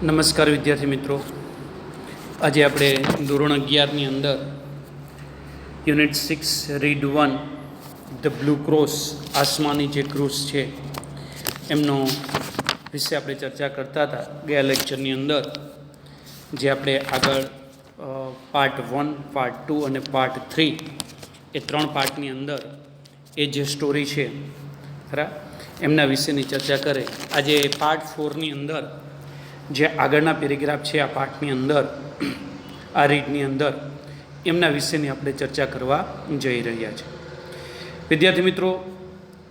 નમસ્કાર વિદ્યાર્થી મિત્રો, આજે આપણે ધોરણ 11ની અંદર unit 6 read 1 the blue cross, આસમાની જે ક્રૂઝ છે એમનો વિશે આપણે ચર્ચા કરતા હતા ગયા લેક્ચરની અંદર. જે આપણે આગળ પાર્ટ 1, પાર્ટ 2 અને પાર્ટ 3 એ 3 પાર્ટની અંદર એ જે સ્ટોરી છે ખરા એમના વિશેની ચર્ચા કરે. આજે પાર્ટ 4ની અંદર જે આગળના પેરેગ્રાફ છે આ પાઠની અંદર, આ રીડની અંદર, એમના વિશેની આપણે ચર્ચા કરવા જઈ રહ્યા છે. વિદ્યાર્થી મિત્રો,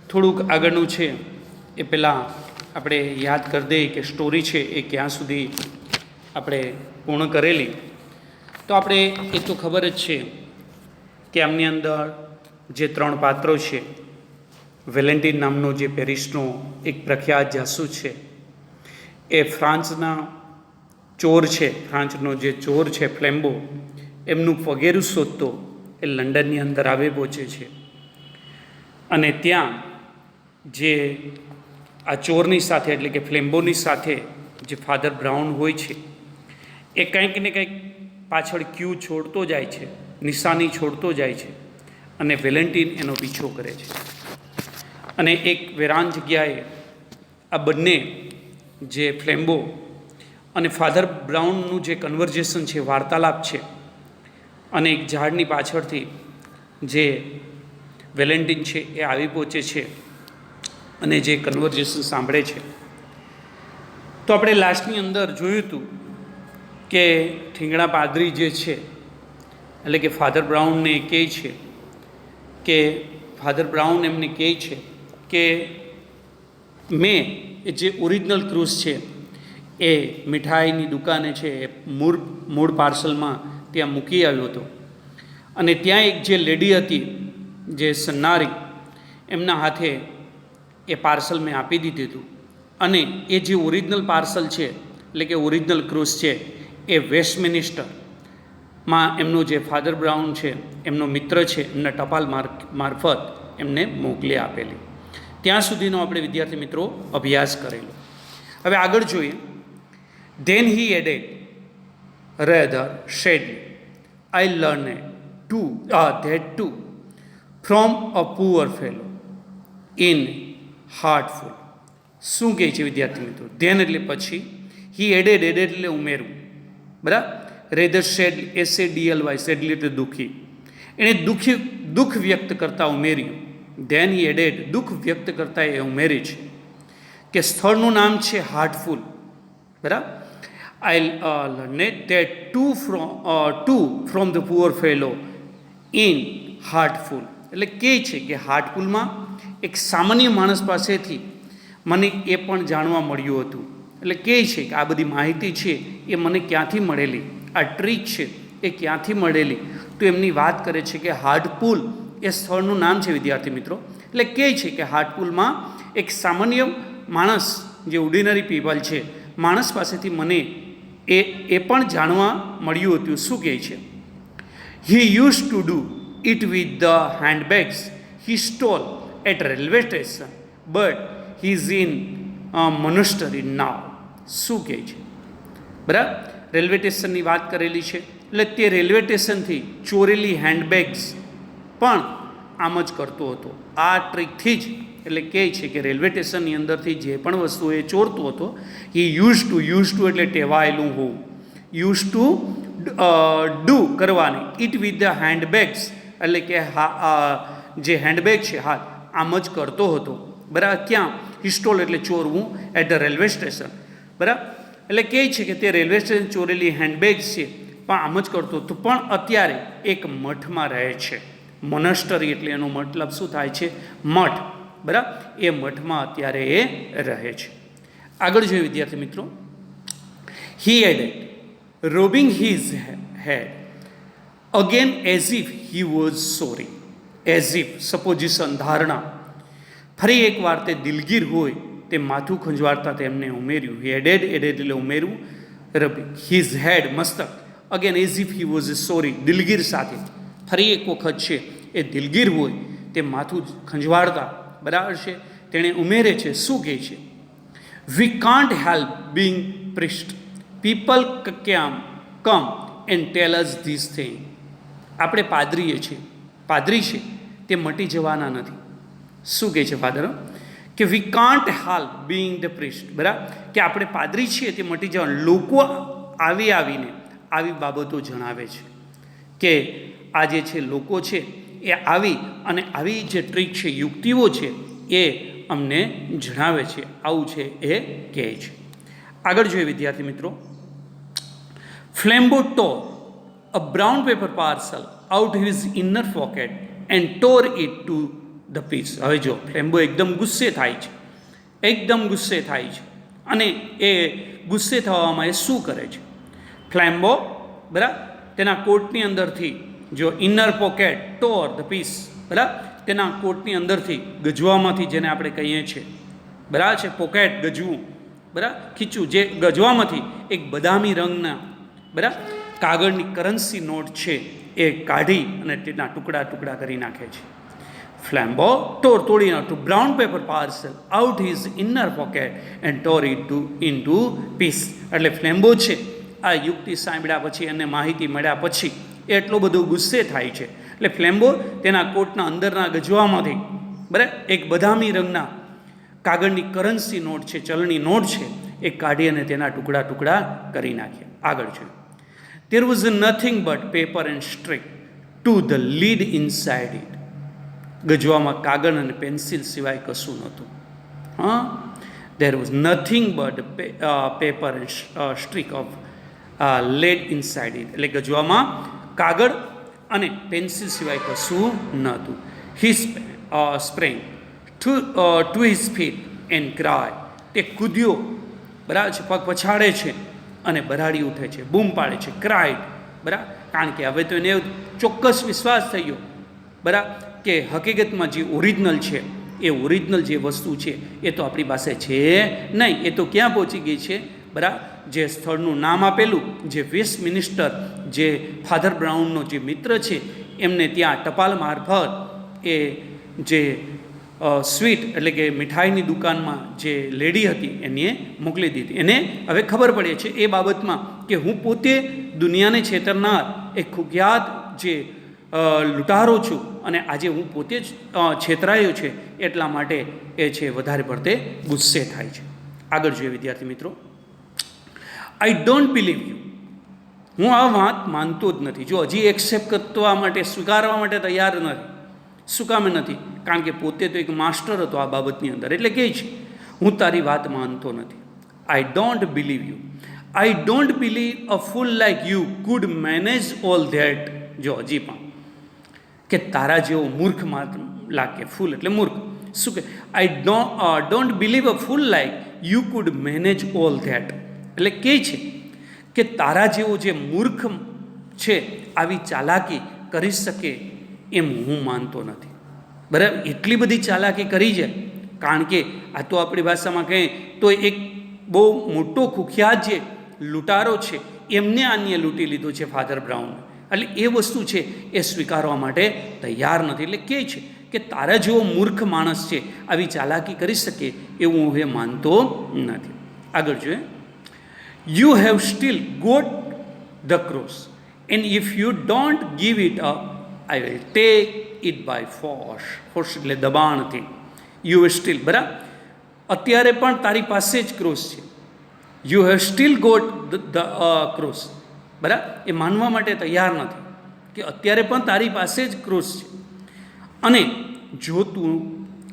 થોડુંક આગળનું છે એ પહેલાં આપણે યાદ કરી દઈએ કે સ્ટોરી છે એ ક્યાં સુધી આપણે પૂર્ણ કરેલી. તો આપણે એ તો ખબર જ છે કે આમની અંદર જે 3 પાત્રો છે, વેલેન્ટિન નામનો જે પેરિસનો એક પ્રખ્યાત જાસૂસ છે, એ ફ્રાન્સના ચોર છે, ફ્રાન્સનો જે ચોર છે ફ્લેમ્બો, એમનું પગેરું શોધતો એ લંડનની અંદર આવે પહોંચે છે. અને ત્યાં જે આ ચોરની સાથે એટલે કે ફ્લેમ્બોની સાથે જે ફાધર બ્રાઉન હોય છે એ કંઈક ને કંઈક પાછળ ક્યુ છોડતો જાય છે, નિશાની છોડતો જાય છે, અને વેલેન્ટિન એનો પીછો કરે છે. અને એક વેરાન જગ્યાએ આ બંને જે ફ્લેમ્બો અને ફાધર બ્રાઉનનું જે કન્વર્ઝેશન છે, વાર્તાલાપ છે, અને એક ઝાડની પાછળથી જે વેલેન્ટિન છે એ આવી પહોંચે છે અને જે કન્વર્ઝેશન સાંભળે છે. તો આપણે લાસ્ટની અંદર જોયું હતું કે ઠીંગણા પાદરી જે છે એટલે કે ફાધર બ્રાઉનને કહે છે કે ફાધર બ્રાઉન એમને કહે છે કે મેં એ જે ઓરિજિનલ ક્રૂઝ છે એ મીઠાઈની દુકાને છે એ મૂળ પાર્સલમાં ત્યાં મૂકી આવ્યો હતો. અને ત્યાં એક જે લેડી હતી, જે સન્નારી, એમના હાથે એ પાર્સલ મેં આપી દીધું હતું. અને એ જે ઓરિજિનલ પાર્સલ છે એટલે કે ઓરિજિનલ ક્રૂઝ છે એ વેસ્ટમિનિસ્ટરમાં એમનો જે ફાધર બ્રાઉન છે એમનો મિત્ર છે, એમના ટપાલ મારફત એમને મોકલી આપેલી. ત્યાં સુધીનો આપણે વિદ્યાર્થી મિત્રો અભ્યાસ કરેલો. હવે આગળ જોઈએ. Then he added rather sadly I learn that too from a poor fellow in Hartlepool. શું કહે છે વિદ્યાર્થી મિત્રો? ધેન એટલે પછી, હી એડેડ એટલે ઉમેરવું, બરાબર. રેધર શેડલી, SADLY, શેડલી એટલે દુઃખી. એણે દુઃખ વ્યક્ત કરતા ઉમેર્યું. ધેન હી એડેડ, દુઃખ વ્યક્ત કરતા એ ઉમેરે છે કે સ્થળનું નામ છે હાર્ટફુલ, બરાબર. I learn that too from the poor fellow in Hartlepool. એટલે કહે છે કે હાર્ટફુલમાં એક સામાન્ય માણસ પાસેથી મને એ પણ જાણવા મળ્યું હતું. એટલે કહે છે કે આ બધી માહિતી છે એ મને ક્યાંથી મળેલી, આ ટ્રીક છે એ ક્યાંથી મળેલી. તો એમની વાત કરે છે કે હાર્ટફુલ એ સ્થળનું નામ છે વિદ્યાર્થી મિત્રો. એટલે કહે છે કે હાર્ટફુલમાં એક સામાન્ય માણસ, જે ઓર્ડિનરી પીપલ છે, માણસ પાસેથી મને એ પણ જાણવા મળ્યું હતું. શું કહે છે? He use to do it with the handbags he stole at railway station but he is in monastery now. શું કહે છે? બરાબર. રેલવે સ્ટેશનની વાત કરેલી છે. એટલે તે રેલવે સ્ટેશનથી ચોરેલી હેન્ડબેગ્સ પણ આમ જ કરતો હતો. આ ટ્રીકથી જ, એટલે કહે છે કે રેલવે સ્ટેશનની અંદરથી જે પણ વસ્તુ એ ચોરતો હતો, એ યુઝ ટુ એટલે ટેવાયેલું હોવું, યુઝ ટુ ડુ કરવાની, ઇટ વિથ ધ હેન્ડબેગ્સ એટલે કે જે હેન્ડબેગ છે હાથ, આમ જ કરતો હતો, બરાબર. ક્યાં? હિસ્ટોલ એટલે ચોરવું, એટ ધ રેલવે સ્ટેશન, બરાબર. એટલે કહે છે કે તે રેલવે સ્ટેશન ચોરેલી હેન્ડબેગ્સ છે પણ આમ જ કરતો હતો. પણ અત્યારે એક મઠમાં રહે છે. મોનેસ્ટરી એટલે એનો મતલબ શું થાય છે? મઠ, બરાબર. એ મઠમાં અત્યારે એ રહે છે. આગળ જોઈએ વિદ્યાર્થી મિત્રો. He added rubbing his head again as if he was sorry. As if, supposition, ધારણા. ફરી એકવાર તે દિલગીર હોય તે માથું ખંજવાળતા તેમને ઉમેર્યું. હી એડેડ એટલે ઉમેરવું, રબિંગ હિઝ હેડ, મસ્તક, again as if he was sorry, દિલગીર સાથે. ફરી એક વખત છે એ દિલગીર હોય તે માથું ખંજવાળતા, બરાબર છે, તેણે ઉમેરે છે. શું કહે છે? We can't help being priest people come and tell us this thing. આપણે પાદરીએ છીએ, પાદરી છે તે મટી જવાના નથી. શું કહે છે ફાધર? કે વી can't help being the priest. બરાબર, કે આપણે પાદરી છીએ તે મટી જવાના. લોકો આવીને આવી બાબતો જણાવે છે કે આ જે છે લોકો છે એ આવી અને આવી જે ટ્રીક છે, યુક્તિઓ છે એ અમને જણાવે છે. આવું છે એ કહે છે. આગળ જોઈએ વિદ્યાર્થી મિત્રો. ફ્લેમ્બો tore a brown paper parcel out his inner pocket and tore it to the piece. હવે જો ફ્લેમ્બો એકદમ ગુસ્સે થાય છે, એકદમ ગુસ્સે થાય છે, અને એ ગુસ્સે થવામાં એ શું કરે છે? ફ્લેમ્બો બરાબર તેના કોટની અંદરથી જો inner pocket tore the piece, બરાબર તેના કોટની અંદરથી ગજવામાંથી, જેને આપણે કહીએ છીએ બરાબર છે પોકેટ, ગજવું બરાબર ખીચું, જે ગજવામાંથી એક બદામી રંગના બરાબર કાગળની કરન્સી નોટ છે એ કાઢી અને તેના ટુકડા ટુકડા કરી નાખે છે. ફ્લેમ્બો તોડી નાખતું brown paper parcel out his inner pocket and tore it into piece. એટલે ફ્લેમ્બો છે આ યુક્તિ સાંભળ્યા પછી અને માહિતી મળ્યા પછી એટલો બધો ગુસ્સે થાય છે. એટલે ફ્લેમ્બો તેના કોટના અંદરના ગજવામાંથી બરાબર એક બદામી રંગના કાગળની કરન્સી નોટ છે, ચલણી નોટ છે, એ કાઢી અને તેના ટુકડા ટુકડા કરી નાખ્યા. આગળ છે. There was nothing but paper and string to the lid inside it. ગજવામાં કાગળ અને પેન્સિલ સિવાય કશું નહોતું. હા, there was nothing but paper and streak of lead inside it. એટલે ગજવામાં કાગળ અને પેન્સિલ સિવાય કશું નહોતું. He sprang to his feet and cried. તે કૂદ્યો બરાબર છે, પગ પછાડે છે અને બરાડી ઉઠે છે, બૂમ પાડે છે, ક્રાઇડ બરાબર. કારણ કે હવે તો એને ચોક્કસ વિશ્વાસ થઈ ગયો બરાબર કે હકીકતમાં જે ઓરિજિનલ છે એ ઓરિજિનલ જે વસ્તુ છે એ તો આપણી પાસે છે નહીં. એ તો ક્યાં પહોંચી ગઈ છે બરાબર? જે સ્થળનું નામ આપેલું, જે વેસ્ટમિનિસ્ટર, જે ફાધર બ્રાઉનનો જે મિત્ર છે એમને ત્યાં ટપાલ મારફત એ જે સ્વીટ એટલે કે મીઠાઈની દુકાનમાં જે લેડી હતી એને મોકલી દીધી. એને હવે ખબર પડે છે એ બાબતમાં કે હું પોતે દુનિયાને છેતરનાર એક કુખ્યાત જે લૂંટારો છું અને આજે હું પોતે જ છેતરાયો છે, એટલા માટે એ છે વધારે પડતે ગુસ્સે થાય છે. આગળ જોઈએ વિદ્યાર્થી મિત્રો. I don't believe you. હું આ વાત માનતો જ નથી. જો હજી એક્સેપ્ટ કરવા માટે, સ્વીકારવા માટે તૈયાર નથી. શું કામ નથી? કારણ કે પોતે તો એક માસ્ટર હતો આ બાબતની અંદર. એટલે કહે છે હું તારી વાત માનતો નથી. I don't believe you. I don't believe a full like you could manage all that. જો હજી પણ કે તારા જેવો મૂર્ખ લાગે. ફૂલ એટલે મૂર્ખ. શું કે I don't believe a full like you could manage all that. એટલે કહે છે કે તારા જેવો જે મૂર્ખ છે આવી ચાલાકી કરી શકે એમ હું માનતો નથી. બરાબર, એટલી બધી ચાલાકી કરી જાય. કારણ કે આ તો આપણી ભાષામાં કહીએ તો એક બહુ મોટો કુખ્યાત જે લૂંટારો છે એમને આને લૂંટી લીધો છે ફાધર બ્રાઉન. એટલે એ વસ્તુ છે એ સ્વીકારવા માટે તૈયાર નથી. એટલે કહે છે કે તારા જેવો મૂર્ખ માણસ છે આવી ચાલાકી કરી શકે એવું હું માનતો નથી. આગળ જોઈએ. You have still got the cross and if you don't give it up I will take it by force. Force એટલે દબાણથી. યુ હેવ સ્ટીલ બરાબર અત્યારે પણ તારી પાસે જ ક્રોસ છે. You have still got the cross બરાબર એ માનવા માટે તૈયાર નથી કે અત્યારે પણ તારી પાસે જ ક્રોસ છે. અને જો તું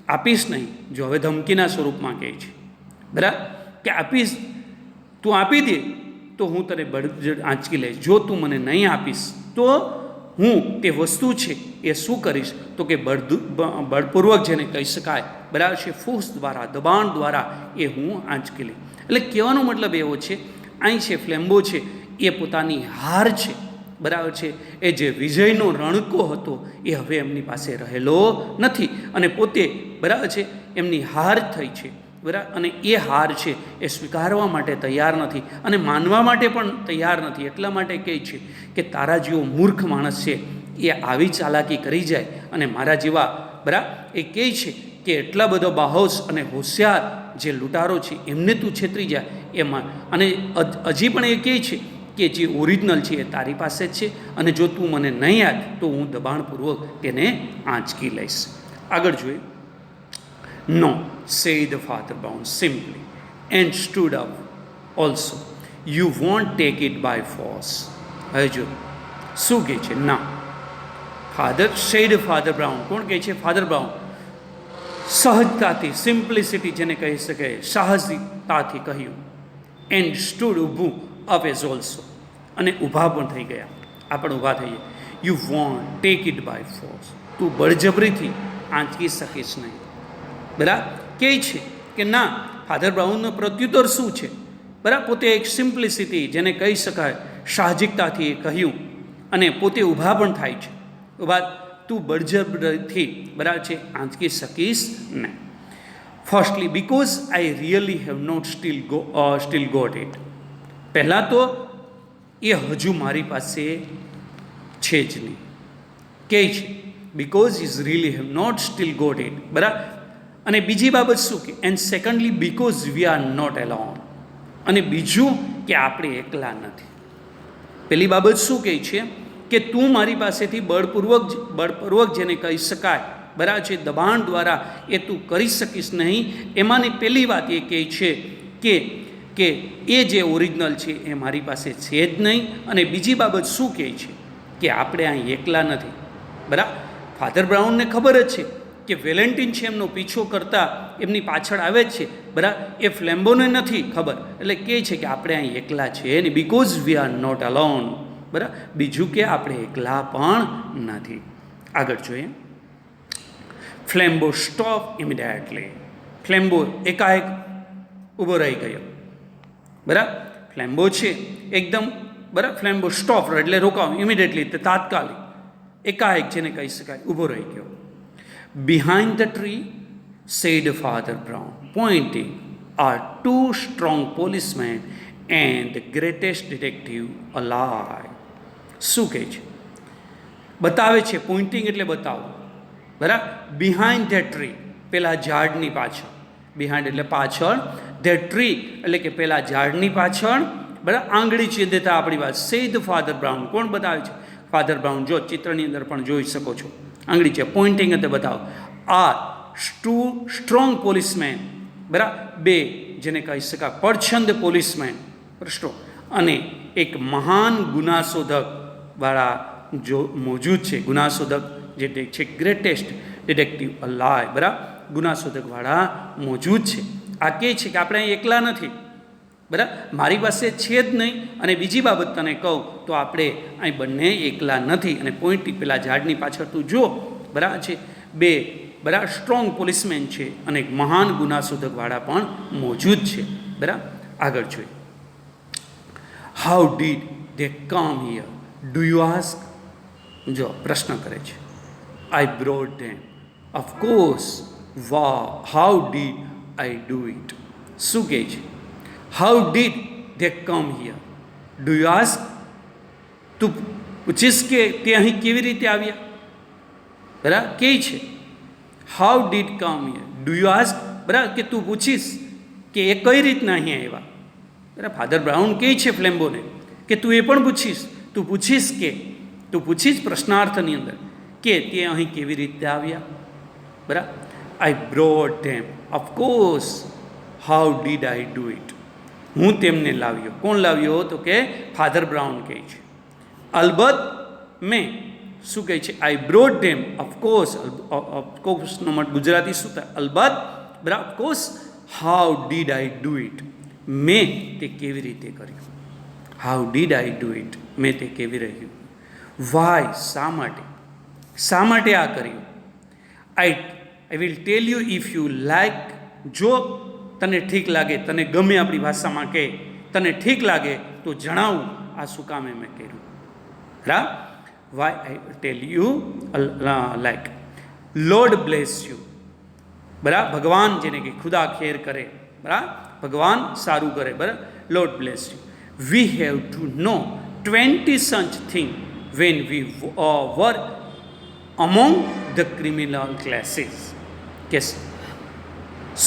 આપીશ નહીં, જો હવે ધમકીના સ્વરૂપમાં કહે છે બરાબર કે આપીશ, તું આપી દે તો હું તને બળજડ આંચકી લઈશ. જો તું મને નહીં આપીશ તો હું તે વસ્તુ છે એ શું કરીશ તો કે બળપૂર્વક જેને કહી શકાય બરાબર છે ફોર્સ દ્વારા, દબાણ દ્વારા એ હું આંચકી લઈશ. એટલે કહેવાનો મતલબ એવો છે અહીં છે ફ્લેમ્બો છે એ પોતાની હાર છે બરાબર છે, એ જે વિજયનો રણકો હતો એ હવે એમની પાસે રહેલો નથી અને પોતે બરાબર છે એમની હાર થઈ છે બરાબર. અને એ હાર છે એ સ્વીકારવા માટે તૈયાર નથી અને માનવા માટે પણ તૈયાર નથી. એટલા માટે કહે છે કે તારા જેવો મૂર્ખ માણસ છે એ આવી ચાલાકી કરી જાય અને મારા જેવા બરાબર એ કહે છે કે એટલા બધો બાહોશ અને હોશિયાર જે લૂંટારો છે એમને તું છેતરી જાય એમાં, અને હજી પણ એ કહે છે કે જે ઓરિજિનલ છે એ તારી પાસે જ છે, અને જો તું મને નહીં આપ તો હું દબાણપૂર્વક તેને આંચકી લઈશ. આગળ જોઈએ. નો, said the father Brown simply and stood up also. You won't take it by force. હવે જો શું કહે છે? ના. Father Brown. કોણ કહે છે? ફાધર બ્રાઉન સહજતાથી, સિમ્પ્લિસિટી જેને કહી શકે, સાહસિકતાથી કહ્યું. એન્ડ સ્ટૂડ, ઊભું, અપ એઝ ઓલ્સો, અને ઊભા પણ થઈ ગયા. આ પણ ઊભા થઈએ. You won't take it by force. તું બળજબરીથી આંચકી શકીશ નહીં. બરાબર કહે છે કે ના. ફાધર બ્રાઉનનો પ્રત્યુત્તર શું છે? બરાબર પોતે એક સિમ્પ્લિસિટી જેને કહી શકાય, સાહજિકતાથી એ કહ્યું, અને પોતે ઊભા પણ થાય છે. ઊભા, તું બળજબરીથી બરાબર છે આંચકી શકીશ નહીં. Firstly because I really have not still got it. પહેલાં તો એ હજુ મારી પાસે છે જ નહીં. કહે છે because is really have not still got it. બરાબર. અને બીજી બાબત શું કે, and secondly because we are not alone. અને બીજું કે આપણે એકલા નથી. પહેલી બાબત શું કહે છે કે તું મારી પાસેથી બળપૂર્વક જેને કહી શકાય, બરાબર છે દબાણ દ્વારા એ તું કરી શકીશ નહીં. એમાંની પહેલી વાત એ કહે છે કે એ જે ઓરિજિનલ છે એ મારી પાસે છે જ નહીં. અને બીજી બાબત શું કહે છે કે આપણે અહીં એકલા નથી. બરાબર. ફાધર બ્રાઉનને ખબર જ છે કે વેલેન્ટિન છે એમનો પીછો કરતા એમની પાછળ આવે જ છે. બરાબર. એ ફ્લેમ્બોને નથી ખબર, એટલે કહે છે કે આપણે અહીં એકલા છે, અને because we are not alone. બરાબર. બીજું કે આપણે એકલા પણ નથી. આગળ જોઈએ. ફ્લેમ્બો સ્ટોપ ઇમિડિયેટલી. ફ્લેમ્બો એકાએક ઊભો રહી ગયો. બરાબર. ફ્લેમ્બો છે એકદમ, બરાબર, ફ્લેમ્બો સ્ટોપ એટલે રોકાવ, ઇમિડિયેટલી તે તાત્કાલિક, એકાએક જેને કહી શકાય, ઊભો રહી ગયો. Behind the tree, said Father Brown, pointing, are two strong policemen and the greatest detective alive. શું કહે છે? બતાવે છે. પોઇન્ટિંગ એટલે બતાવો. બરાબર. બિહાઇન્ડ ધ ટ્રી, પેલા ઝાડની પાછળ. બિહાઇન્ડ એટલે પાછળ, ધ ટ્રી એટલે કે પેલા ઝાડની પાછળ. બરાબર. આંગળી ચીંધતા આપણી વાત. Said Father Brown. કોણ બતાવે છે? Father Brown. જો ચિત્રની અંદર પણ જોઈ શકો છો, આંગળી છે, પોઇન્ટિંગ એટલે બતાવો. Are strong policemen. બરાબર. બે જેને કહી શકાય પડછંદ પોલીસમેન, પ્રશ્નો, અને એક મહાન ગુનાશોધક વાળા જો મોજૂદ છે. ગુનાશોધક જે છે ગ્રેટેસ્ટ ડિટેક્ટિવ અલાઇવ. બરાબર. ગુનાશોધક વાળા મોજૂદ છે. આ કહે છે કે આપણે અહીં એકલા નથી. બરાબર. મારી પાસે છે જ નહીં. અને બીજી બાબત તને કહું તો આપણે અહીં બંને એકલા નથી. અને પોઈન્ટ પેલા ઝાડની પાછળ તું જો, બરાબર છે, બે બરાબર સ્ટ્રોંગ પોલીસમેન છે અને એક મહાન ગુનાશોધક વાળા પણ મોજૂદ છે. બરાબર. આગળ જોઈએ. How did they come here do you ask. જો પ્રશ્ન કરે છે. I brought them. Of course. Wow. How did I do it. શું કહે છે? How did they come here do you ask. તું પૂછીશ કે તે અહીં કેવી રીતે આવ્યા. બરાબર. કહે છે how did come here do you ask. બરાબર. કે તું પૂછીશ કે એ કઈ રીતના અહીંયા આવ્યા. બરાબર. ફાધર બ્રાઉન કહે છે ફ્લેમ્બોને કે તું એ પણ પૂછીશ. તું પૂછીશ પ્રશ્નાર્થની અંદર કે તે અહીં કેવી રીતે આવ્યા. બરાબર. I brought them. Of course. How did I do it. હું તેમને લાવ્યો. કોણ લાવ્યો? તો કે ફાધર બ્રાઉન કહે છે. અલબત્ત મેં. શું કહે છે? I brought them. ઓફકોર્સ. ઓફકોર્સનો મત ગુજરાતી શું થાય? અલબત્ત. બરાબર. Of course. How did I do it. મેં તે કેવી રીતે કર્યું. How did I do it. મેં તે કેવી રહ્યું. વાય. શા માટે. શા માટે આ કર્યું. I will tell you if you like. જો તને ઠીક લાગે, તને ગમે, આપણી ભાષામાં કહે, તને ઠીક લાગે તો જણાવું આ શું કામે મેં કર્યું. બરાબર. Why I tell you like. Lord bless you. બરાબર. ભગવાન જેને કે ખુદા ખેર કરે. બરાબર. ભગવાન સારું કરે. બરાબર. Lord bless you. We have to know 20 such things when we were among the criminal classes. Yes.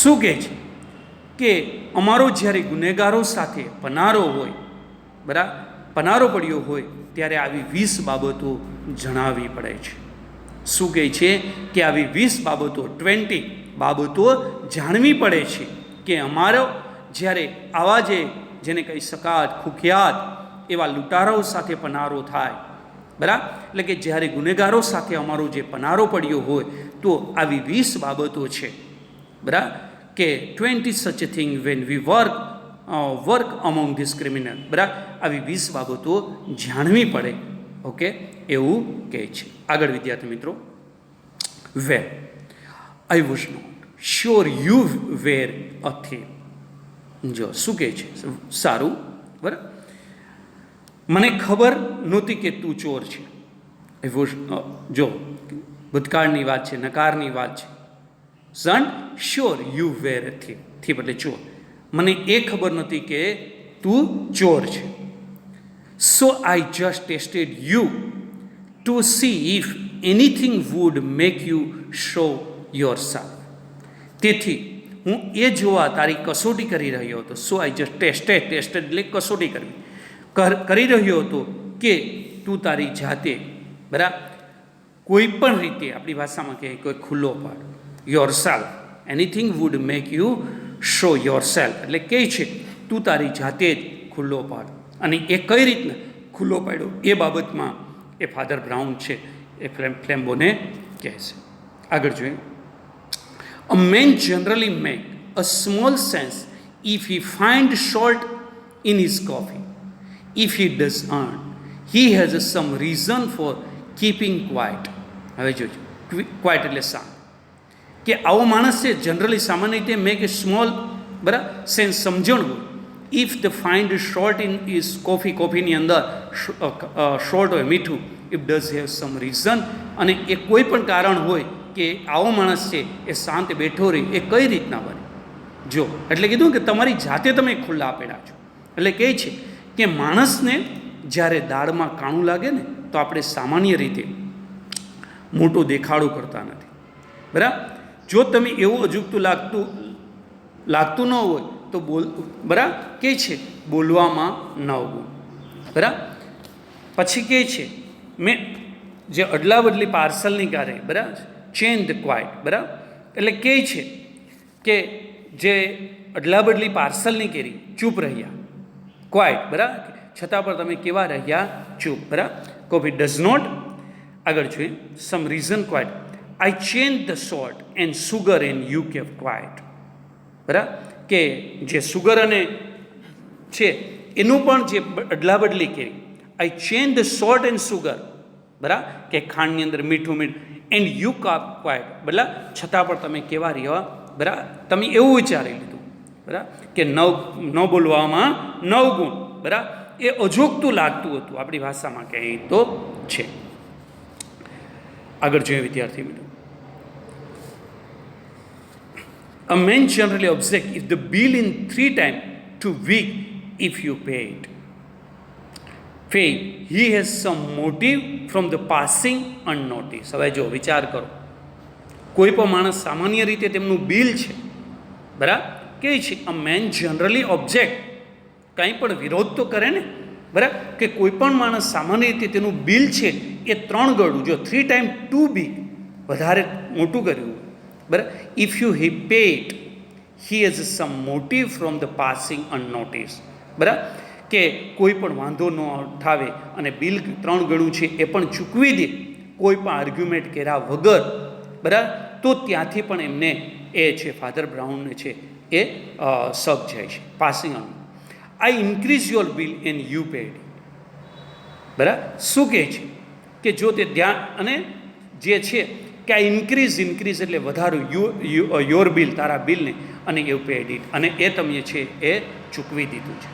શું કહે છે કે અમારો જ્યારે ગુનેગારો સાથે પનારો હોય, બરાબર, પનારો પડ્યો હોય ત્યારે આવી 20 બાબતો જણાવવી પડે છે. શું કહે છે કે આવી 20 બાબતો 20 બાબતો જાણવી પડે છે કે અમારો જ્યારે આવા જેને કહી શકાય કુખ્યાત એવા લૂંટારાઓ સાથે પનારો થાય, બરાબર, એટલે કે જ્યારે ગુનેગારો સાથે અમારો જે પનારો પડ્યો હોય તો આવી 20 બાબતો છે, બરાબર, કે 20 such thing when we work among this criminal, બરાબર, આવી 20 બાબતો જાણવી પડે. ઓકે, એવું કહે છે. આગળ વિદ્યાર્થી મિત્રો, where I was not sure you were a thief. જો શું કહે છે, સારું, બરાબર, મને ખબર નહોતી કે તું ચોર છે. જો ભૂતકાળની વાત છે, નકારની વાત છે. Son sure you were a thief, thief એટલે ચોર. મને એ ખબર નહોતી કે તું ચોર છે. So I just tested you to see if anything would make you show yourself. તેથી હું એ જોવા તારી કસોટી કરી રહ્યો હતો. સો આઈ જસ્ટ ટેસ્ટેડ એટલે કસોટી કરી રહ્યો હતો કે તું તારી જાતે, બરાબર, કોઈ પણ રીતે આપણી ભાષામાં કહે કોઈ ખુલ્લો પાડ, yourself, anything would make you show yourself એટલે કહે છે તું તારી જાતે જ ખુલ્લો પાડ. અને એ કઈ રીતના ખુલ્લો પાડ્યો એ બાબતમાં એ ફાધર બ્રાઉન છે એ ફ્લેમ્બોને કહે છે. આગળ જોઈએ. A man generally make a small sense if he find salt in his coffee. If he does not, he has some reason for keeping quiet. હવે જોજો, ક્વાઇટ એટલે શાંત. કે આવો માણસ છે જનરલી સામાન્ય રીતે મેક એ સ્મોલ, બરાબર, સેન્સ સમજણ હોય. If the find short in is કોફીની અંદર શોર્ટ હોય, મીઠું, if does have some reason, અને એ કોઈ પણ કારણ હોય કે આવો માણસ છે એ શાંત બેઠો રહે, એ કઈ રીતના બને. જો એટલે કીધું કે તમારી જાતે તમે ખુલ્લા આપેલા છો. એટલે કહે છે કે માણસને જ્યારે દાળમાં કાણું લાગે ને તો આપણે સામાન્ય રીતે મોટો દેખાડો કરતા નથી, બરાબર. જો તમે એવું અજુગતું લાગતું ન હોય તો બરાબર કહે છે બોલવામાં ન આવવું, બરાબર. પછી કહે છે મેં જે અદલા બદલી પાર્સલની કારે, બરાબર, ચેન્જ ધ ક્વાઇટ, બરાબર, એટલે કહે છે કે જે અદલા બદલી પાર્સલની કેરી ચૂપ રહ્યા, ક્વાઇટ, બરાબર, છતાં પણ તમે કેવા રહ્યા, ચૂપ, બરાબર. Coffee does not. આગળ જોઈએ, some reason quite. I change the salt and sugar and you kept quite, બરાબર, કે જે સુગર અને છે એનું પણ જે અદલા બદલી કરી. I change the salt and sugar, બરાબર, કે ખાંડની અંદર મીઠું એન્ડ યુ કાપ ક્વાઇટ, બરાબર, છતાં પણ તમે કેવા રહ્યા, બરાબર, તમે એવું વિચારી લીધું, બરાબર, કે ન બોલવામાં 9 ગુણ, બરાબર, એ અજોગતું લાગતું હતું આપણી ભાષામાં કહે તો છે. આગળ જોઈએ વિદ્યાર્થી મિત્રો. A man generally object if the bill in 3 times too big if you pay it. He has some motive from the passing unnoticed. હવે જો વિચાર કરો, કોઈ પણ માણસ સામાન્ય રીતે તેમનું બિલ છે, બરાબર, કે છે અ મેન જનરલી ઓબ્જેક્ટ, કંઈ પણ વિરોધ તો કરે ને, બરાબર, કે કોઈ પણ માણસ સામાન્ય રીતે તેનું બિલ છે એ 3 ગણું, જો 3 times too big, વધારે મોટું કર્યું, બરાબર. If you he paid, he has some motive from the passing unnoticed, બરાબર, કે કોઈ પણ વાંધો ન ઉઠાવે અને બિલ 3 ગણું છે એ પણ ચૂકવી દે કોઈ પણ આર્ગ્યુમેન્ટ કર્યા વગર, બરાબર, તો ત્યાંથી પણ એમને એ છે ફાધર બ્રાઉનને છે એ સબ જાય છે, passing on. I increase your bill and you paid, બરાબર. શું કહે છે કે જો તે ધ્યાન અને જે છે કે આ ઇન્ક્રીઝ એટલે વધારું યોર બિલ, તારા બિલને, અને યુ પેડ ઇટ, અને એ તમે છે એ ચૂકવી દીધું છે.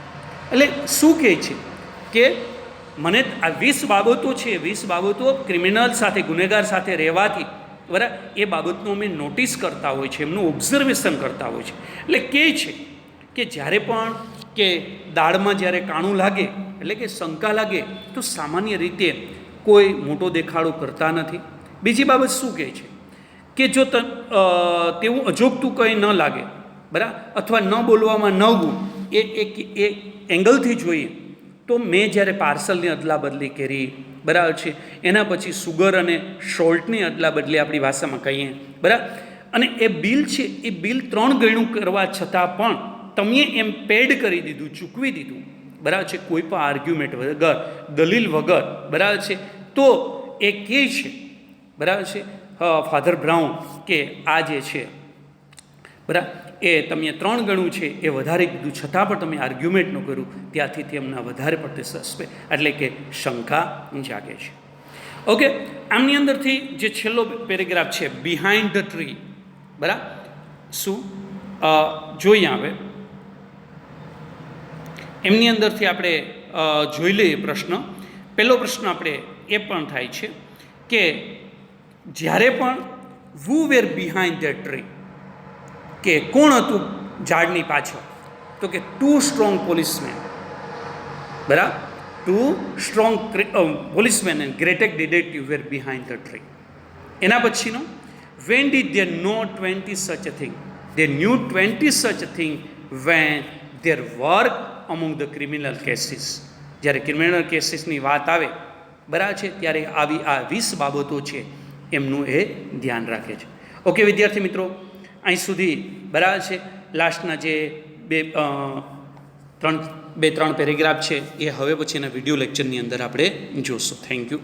એટલે શું કહે છે કે મને આ 20 બાબતો છે, 20 બાબતો ક્રિમિનલ સાથે, ગુનેગાર સાથે રહેવાથી, બરાબર, એ બાબતનું અમે નોટિસ કરતા હોય છે, એમનું ઓબ્ઝર્વેશન કરતા હોય છે. એટલે કહે છે કે જ્યારે પણ કે દાળમાં જ્યારે કાણું લાગે, એટલે કે શંકા લાગે, તો સામાન્ય રીતે કોઈ મોટો દેખાડો કરતા નથી. બીજી બાબત શું કહે છે કે જો તેવું અજોગતું કંઈ ન લાગે, બરાબર, અથવા ન બોલવામાં ન ગુણ એ એંગલથી જોઈએ તો મેં જ્યારે પાર્સલની અદલા બદલી કરી, બરાબર છે, એના પછી સુગર અને સોલ્ટની અદલા બદલી આપણી ભાષામાં કહીએ, બરાબર, અને એ બિલ છે એ બિલ 3 ગણું કરવા છતાં પણ તમે એમ પેડ કરી દીધું, ચૂકવી દીધું, બરાબર છે, કોઈ પણ આર્ગ્યુમેન્ટ વગર, દલીલ વગર, બરાબર છે, તો એ કહે છે, બરાબર છે, ફાધર બ્રાઉન કે આ જે છે, બરાબર, એ તમે 3 ગણું છે એ વધારે કીધું છતાં પણ તમે આર્ગ્યુમેન્ટ ન કર્યું, ત્યાંથી તેમના વધારે પડતે એટલે કે શંકા જાગે છે. ઓકે, આમની અંદરથી જે છેલ્લો પેરેગ્રાફ છે બિહાઇન્ડ ધ ટ્રી, બરાબર, શું જોઈએ આવે એમની અંદરથી આપણે જોઈ લઈએ પ્રશ્ન. પહેલો પ્રશ્ન આપણે એ પણ થાય છે કે જ્યારે પણ વુ વેર બિહાઇન્ડ ધ ટ્રી, કે કોણ હતું ઝાડની પાછળ, તો કે 2 સ્ટ્રોંગ પોલીસમેન, બરાબર, 2 strong policemen and great detective were behind the tree. એના પછીનો when did they know 20 such a thing? They knew 20 such a thing when their work among the criminal cases. જ્યારે ક્રિમિનલ કેસીસની વાત આવે, બરાબર છે, ત્યારે આવી આ 20 બાબતો છે એમનું એ ધ્યાન રાખે છે. ઓકે વિદ્યાર્થી મિત્રો, અહીં સુધી, બરાબર છે, લાસ્ટના જે 2-3 પેરેગ્રાફ છે એ હવે પછીના વિડીયો લેક્ચરની અંદર આપણે જોશું. Thank you.